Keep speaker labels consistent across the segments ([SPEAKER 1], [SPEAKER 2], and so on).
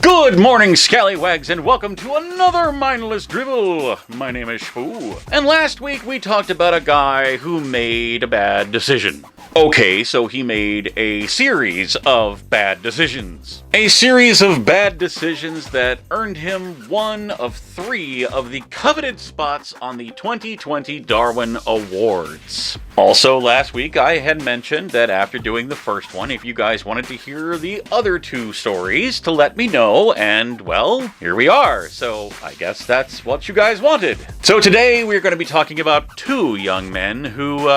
[SPEAKER 1] Good morning, Skallywags, and welcome to another Mindless Drivel. My name is Shpoo, and last week we talked about a guy who made a bad decision. Okay, so he made a series of bad decisions. A series of bad decisions that earned him one of 3 of the coveted spots on the 2020 Darwin Awards. Also, last week I had mentioned that after doing the first one, if you guys wanted to hear the other 2 stories, to let me know, and well, here we are. So I guess that's what you guys wanted. So today we're going to be talking about 2 young men who,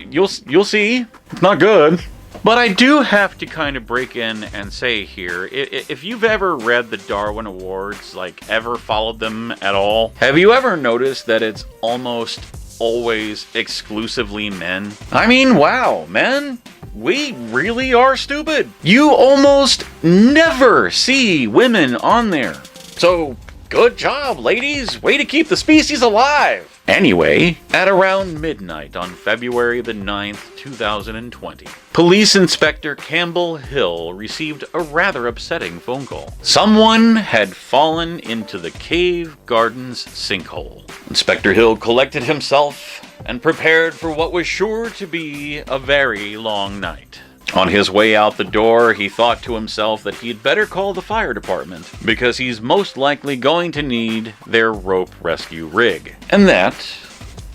[SPEAKER 1] you'll see. It's not good. But I do have to kind of break in and say here, if you've ever read the Darwin Awards, like ever followed them at all, have you ever noticed that it's almost always exclusively men? I mean, wow, men, we really are stupid. You almost never see women on there. So, good job, ladies. Way to keep the species alive. Anyway, at around midnight on February the 9th, 2020, Police Inspector Campbell Hill received a rather upsetting phone call. Someone had fallen into the Cave Gardens sinkhole. Inspector Hill collected himself and prepared for what was sure to be a very long night. On his way out the door, he thought to himself that he'd better call the fire department, because he's most likely going to need their rope rescue rig. And that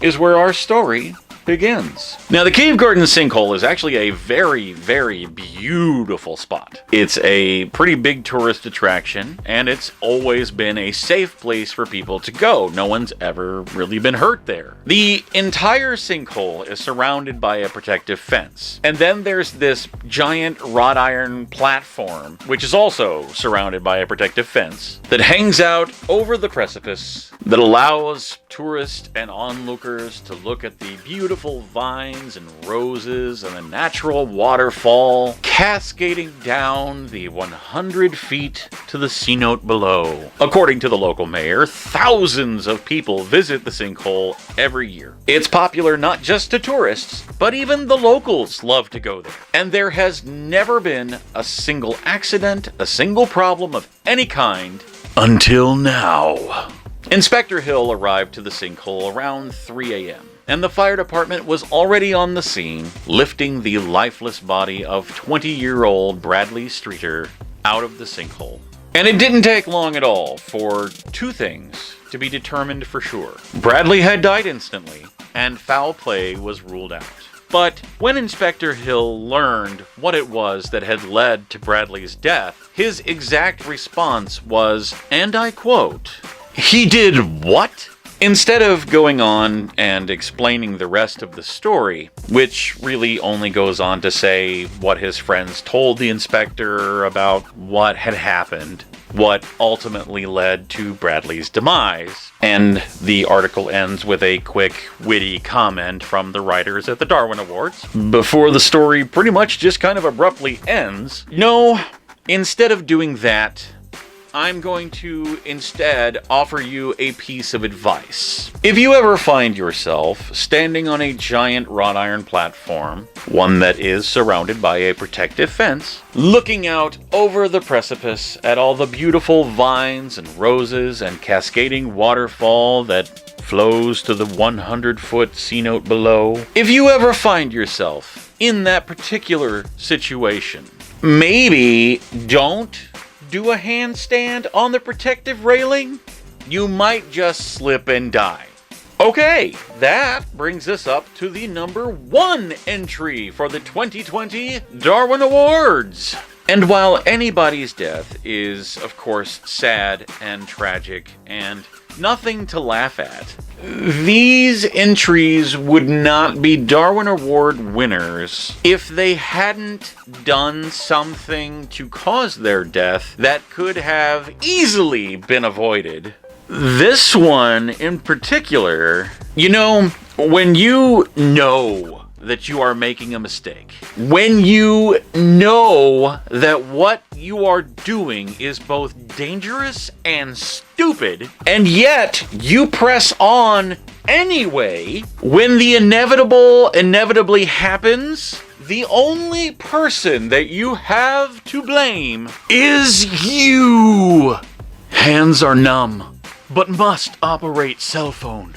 [SPEAKER 1] is where our story begins. Now, the Cave Garden sinkhole is actually a very, very beautiful spot. It's a pretty big tourist attraction, and it's always been a safe place for people to go. No one's ever really been hurt there. The entire sinkhole is surrounded by a protective fence. And then there's this giant wrought iron platform, which is also surrounded by a protective fence, that hangs out over the precipice, that allows tourists and onlookers to look at the beautiful vines and roses and the natural waterfall cascading down the 100 feet to the cenote below. According to the local mayor, thousands of people visit the sinkhole every year. It's popular not just to tourists, but even the locals love to go there. And there has never been a single accident, a single problem of any kind, until now. Inspector Hill arrived to the sinkhole around 3 a.m. and the fire department was already on the scene, lifting the lifeless body of 20-year-old Bradley Streeter out of the sinkhole. And it didn't take long at all for 2 things to be determined for sure. Bradley had died instantly, and foul play was ruled out. But when Inspector Hill learned what it was that had led to Bradley's death, his exact response was, and I quote, "He did what?" Instead of going on and explaining the rest of the story, which really only goes on to say what his friends told the inspector about what had happened, what ultimately led to Bradley's demise, and the article ends with a quick, witty comment from the writers at the Darwin Awards, before the story pretty much just kind of abruptly ends. No, instead of doing that, I'm going to instead offer you a piece of advice. If you ever find yourself standing on a giant wrought iron platform, one that is surrounded by a protective fence, looking out over the precipice at all the beautiful vines and roses and cascading waterfall that flows to the 100-foot cenote below, if you ever find yourself in that particular situation, maybe don't do a handstand on the protective railing. You might just slip and die. Okay, that brings us up to the number 1 entry for the 2020 Darwin Awards. And while anybody's death is, of course, sad and tragic and nothing to laugh at, these entries would not be Darwin Award winners if they hadn't done something to cause their death that could have easily been avoided. This one in particular, when you know that you are making a mistake, when you know that what you are doing is both dangerous and stupid, and yet you press on anyway, when the inevitable inevitably happens, the only person that you have to blame is you. Hands are numb, but must operate cell phone.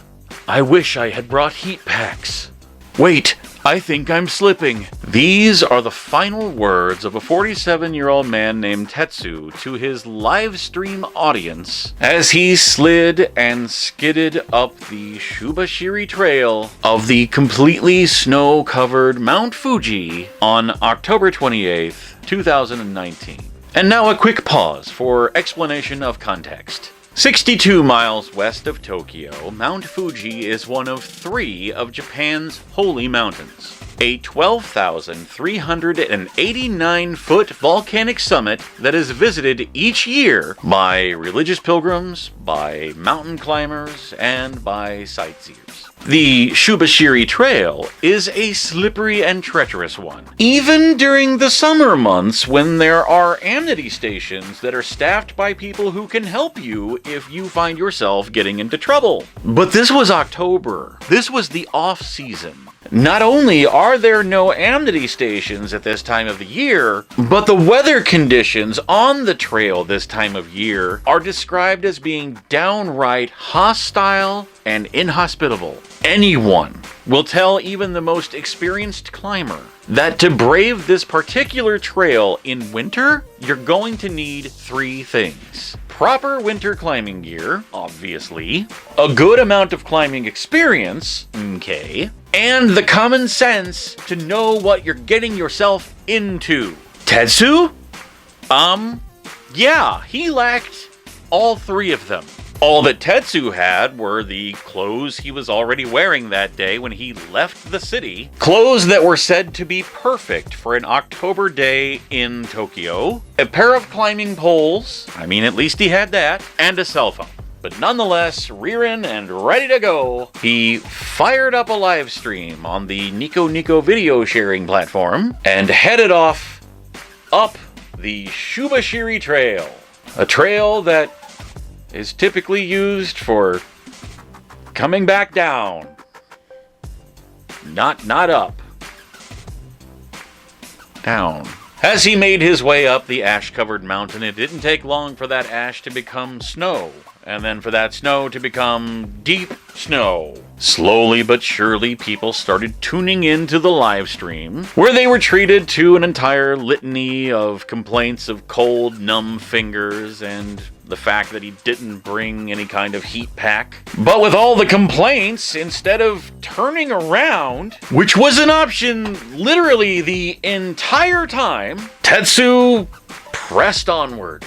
[SPEAKER 1] I wish I had brought heat packs. Wait, I think I'm slipping. These are the final words of a 47-year-old man named Tetsu to his live stream audience as he slid and skidded up the Shubashiri Trail of the completely snow-covered Mount Fuji on October 28th, 2019. And now a quick pause for explanation of context. 62 miles west of Tokyo, Mount Fuji is one of 3 of Japan's holy mountains. A 12,389-foot volcanic summit that is visited each year by religious pilgrims, by mountain climbers, and by sightseers. The Shubashiri Trail is a slippery and treacherous one, even during the summer months when there are amity stations that are staffed by people who can help you if you find yourself getting into trouble. But this was October. This was the off-season. Not only are there no amity stations at this time of the year, but the weather conditions on the trail this time of year are described as being downright hostile and inhospitable. Anyone will tell even the most experienced climber that to brave this particular trail in winter, you're going to need 3 things. Proper winter climbing gear, obviously, a good amount of climbing experience, okay, and the common sense to know what you're getting yourself into. Tetsu? Yeah, he lacked all 3 of them. All that Tetsu had were the clothes he was already wearing that day when he left the city. Clothes that were said to be perfect for an October day in Tokyo. A pair of climbing poles, I mean at least he had that, and a cell phone. But nonetheless, rearing and ready to go, he fired up a live stream on the Nico Nico video sharing platform and headed off up the Shubashiri Trail. A trail that is typically used for coming back down. Not up. Down. As he made his way up the ash-covered mountain, it didn't take long for that ash to become snow, and then for that snow to become deep snow. Slowly but surely, people started tuning into the live stream, where they were treated to an entire litany of complaints of cold, numb fingers and the fact that he didn't bring any kind of heat pack. But with all the complaints, instead of turning around, which was an option literally the entire time, Tetsu pressed onward.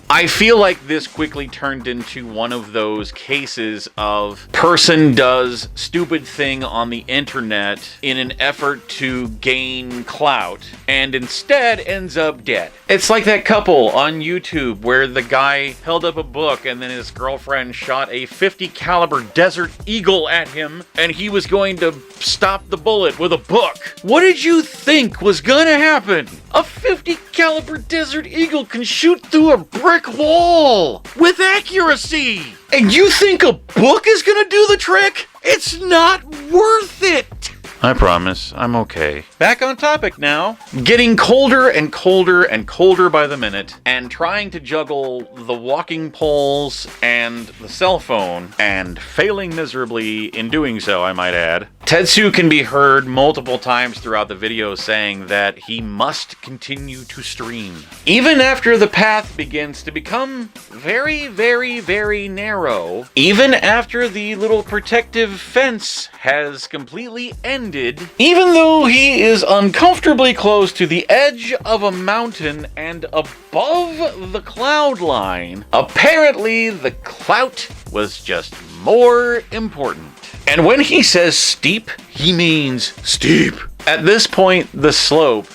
[SPEAKER 1] I feel like this quickly turned into one of those cases of person does stupid thing on the internet in an effort to gain clout and instead ends up dead. It's like that couple on YouTube where the guy held up a book and then his girlfriend shot a .50 caliber Desert Eagle at him and he was going to stop the bullet with a book. What did you think was gonna happen? A .50 caliber Desert Eagle can shoot through a brick wall with accuracy. And you think a book is gonna do the trick? It's not worth it. I promise, I'm okay. Back on topic now. Getting colder and colder and colder by the minute, and trying to juggle the walking poles and the cell phone, and failing miserably in doing so, I might add. Tetsu can be heard multiple times throughout the video saying that he must continue to stream. Even after the path begins to become very, very, very narrow, even after the little protective fence has completely ended, even though he is uncomfortably close to the edge of a mountain and above the cloud line, apparently the clout was just more important. And when he says steep, he means steep. At this point, the slope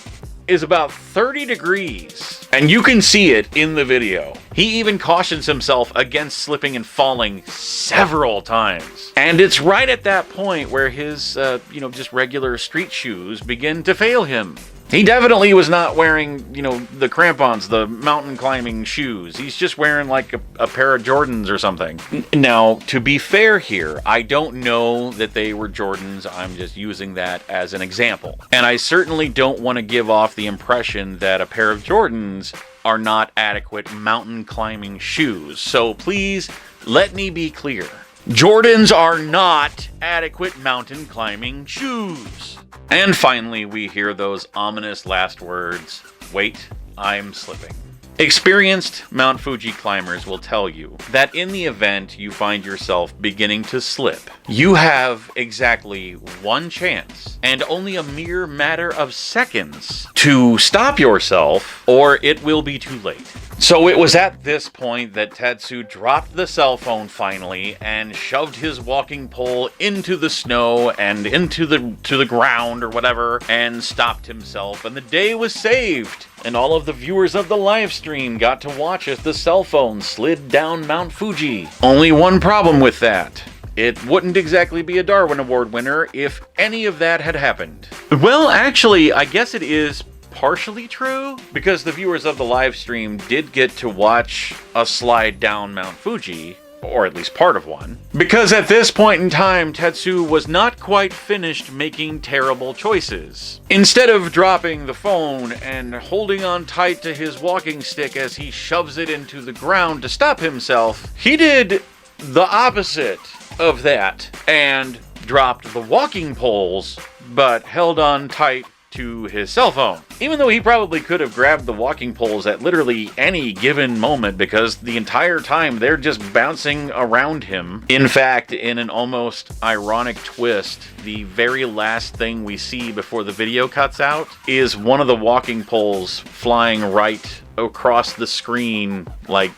[SPEAKER 1] is about 30 degrees, and you can see it in the video. He even cautions himself against slipping and falling several times. And it's right at that point where his, just regular street shoes begin to fail him. He definitely was not wearing, you know, the crampons, the mountain climbing shoes. He's just wearing like a pair of Jordans or something. Now, to be fair here, I don't know that they were Jordans. I'm just using that as an example. And I certainly don't want to give off the impression that a pair of Jordans are not adequate mountain climbing shoes. So please, let me be clear. Jordans are not adequate mountain climbing shoes. And finally, we hear those ominous last words, "Wait, I'm slipping." Experienced Mount Fuji climbers will tell you that in the event you find yourself beginning to slip, you have exactly one chance and only a mere matter of seconds to stop yourself, or it will be too late. So it was at this point that Tetsu dropped the cell phone finally and shoved his walking pole into the snow and into the ground or whatever and stopped himself, and the day was saved. And all of the viewers of the live stream got to watch as the cell phone slid down Mount Fuji. Only one problem with that. It wouldn't exactly be a Darwin Award winner if any of that had happened. Well, actually, I guess it is partially true, because the viewers of the live stream did get to watch a slide down Mount Fuji, or at least part of one, because at this point in time, Tetsu was not quite finished making terrible choices. Instead of dropping the phone and holding on tight to his walking stick as he shoves it into the ground to stop himself, he did the opposite of that and dropped the walking poles, but held on tight to his cell phone. Even though he probably could have grabbed the walking poles at literally any given moment, because the entire time they're just bouncing around him. In fact, in an almost ironic twist, the very last thing we see before the video cuts out is one of the walking poles flying right across the screen, like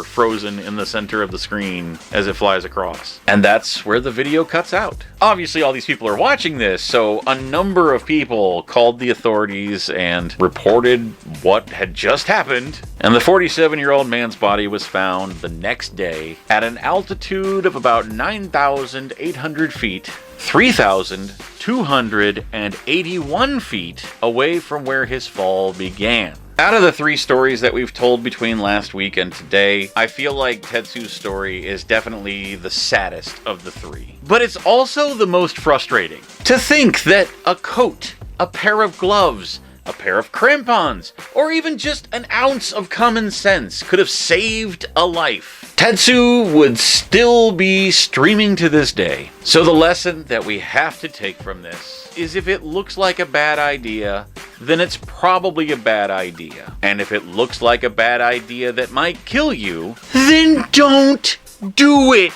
[SPEAKER 1] frozen in the center of the screen as it flies across. And that's where the video cuts out. Obviously, all these people are watching this, so a number of people called the authorities and reported what had just happened. And the 47-year-old man's body was found the next day at an altitude of about 9,800 feet, 3,281 feet away from where his fall began. Out of the 3 stories that we've told between last week and today, I feel like Tetsu's story is definitely the saddest of the 3. But it's also the most frustrating. To think that a coat, a pair of gloves, a pair of crampons, or even just an ounce of common sense could have saved a life. Tetsu would still be streaming to this day. So the lesson that we have to take from this is, if it looks like a bad idea, then it's probably a bad idea. And if it looks like a bad idea that might kill you, then don't do it.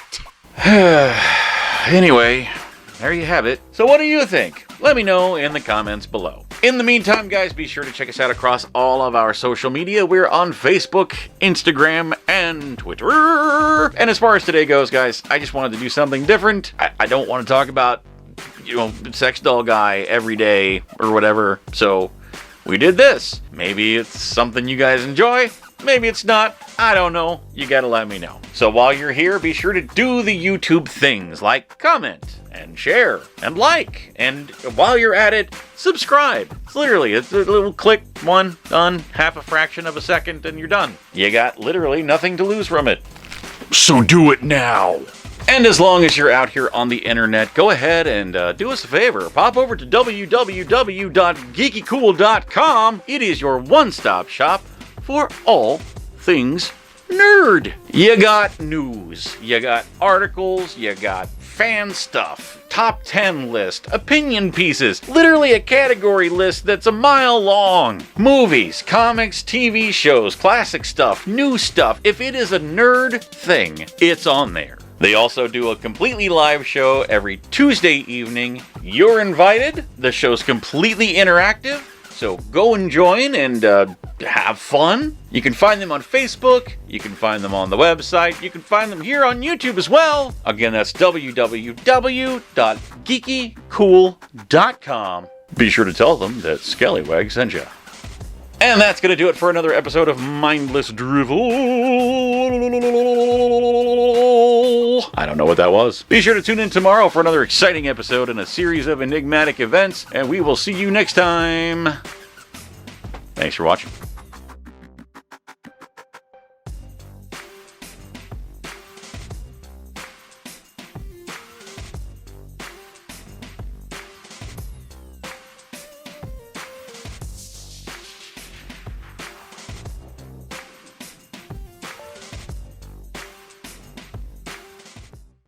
[SPEAKER 1] Anyway, there you have it. So what do you think? Let me know in the comments below. In the meantime, guys, be sure to check us out across all of our social media. We're on Facebook, Instagram, and Twitter. And as far as today goes, guys, I just wanted to do something different. I don't want to talk about, sex doll guy every day or whatever. So we did this. Maybe it's something you guys enjoy. Maybe it's not. I don't know. You gotta let me know. So while you're here, be sure to do the YouTube things like comment and share and like. And while you're at it, subscribe. It's literally, it's a little click, one, done, half a fraction of a second, and you're done. You got literally nothing to lose from it. So do it now. And as long as you're out here on the internet, go ahead and do us a favor. Pop over to www.geekycool.com. It is your one-stop shop for all things nerd. You got news, you got articles, you got fan stuff, top 10 list, opinion pieces, literally a category list that's a mile long. Movies, comics, TV shows, classic stuff, new stuff. If it is a nerd thing, it's on there. They also do a completely live show every Tuesday evening. You're invited. The show's completely interactive, so go and join and have fun. You can find them on Facebook. You can find them on the website. You can find them here on YouTube as well. Again, that's www.geekycool.com. Be sure to tell them that Skallywags sent you. And that's going to do it for another episode of Mindless Drivel. Drivel? I don't know what that was. Be sure to tune in tomorrow for another exciting episode in a series of enigmatic events, and we will see you next time. Thanks for watching.